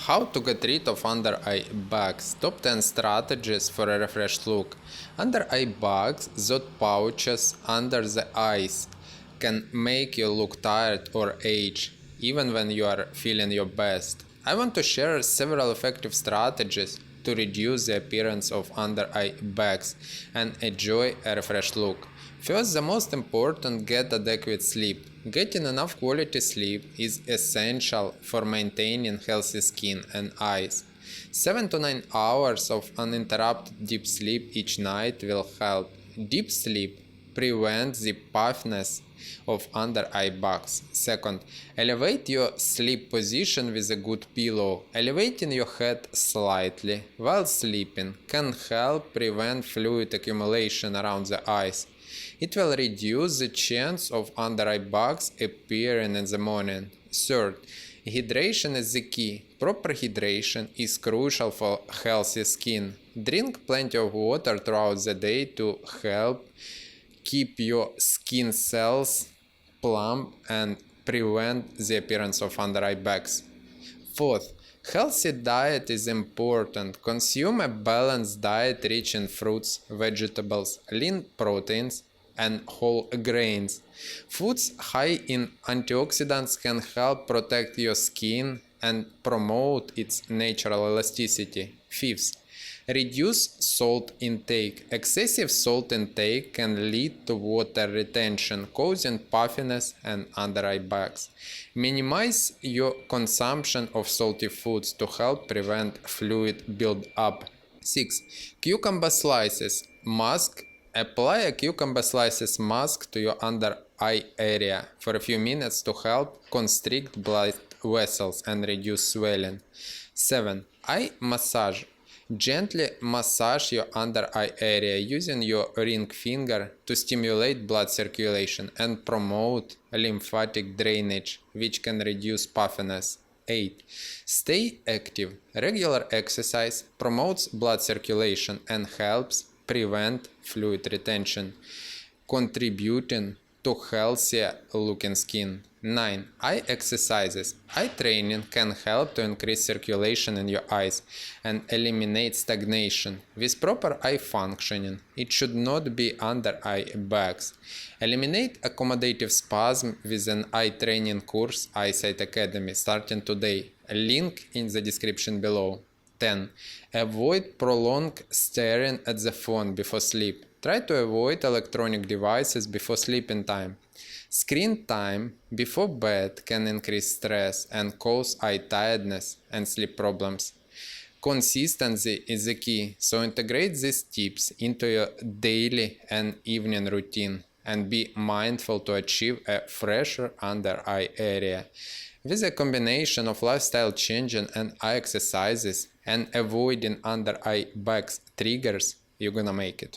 How to get rid of under eye bags. Top 10 strategies for a refreshed look. Under eye bags, those pouches under the eyes, can make you look tired or age, even when you are feeling your best. I want to share several effective strategies to reduce the appearance of under eye bags and enjoy a refreshed look. First, the most important, get adequate sleep. Getting enough quality sleep is essential for maintaining healthy skin and eyes. 7 to 9 hours of uninterrupted deep sleep each night will help. Deep sleep prevents the puffiness of under eye bags. Second, elevate your sleep position with a good pillow. Elevating your head slightly while sleeping can help prevent fluid accumulation around the eyes. It will reduce the chance of under eye bags appearing in the morning. Third, hydration is the key. Proper hydration is crucial for healthy skin. Drink plenty of water throughout the day to help keep your skin cells plump and prevent the appearance of under eye bags. Fourth, healthy diet is important. Consume a balanced diet rich in fruits, vegetables, lean proteins, and whole grains. Foods high in antioxidants can help protect your skin and promote its natural elasticity. Fifth, reduce salt intake. Excessive salt intake can lead to water retention, causing puffiness and under eye bags. Minimize your consumption of salty foods to help prevent fluid buildup. 6. Cucumber slices. Mask. Apply a cucumber slices mask to your under eye area for a few minutes to help constrict blood vessels and reduce swelling. 7. Eye massage. Gently massage your under eye area using your ring finger to stimulate blood circulation and promote lymphatic drainage, which can reduce puffiness. 8. Stay active. Regular exercise promotes blood circulation and helps prevent fluid retention, contributing to healthier looking skin. 9. Eye exercises. Eye training can help to increase circulation in your eyes and eliminate stagnation. With proper eye functioning, it should not be under eye bags. Eliminate accommodative spasm with an eye training course, Eyesight Academy, starting today. A link in the description below. 10. Avoid prolonged staring at the phone before sleep. Try to avoid electronic devices before sleeping time. Screen time before bed can increase stress and cause eye tiredness and sleep problems. Consistency is the key, so integrate these tips into your daily and evening routine and be mindful to achieve a fresher under eye area. With a combination of lifestyle changing and eye exercises and avoiding under eye bags triggers, you're gonna make it.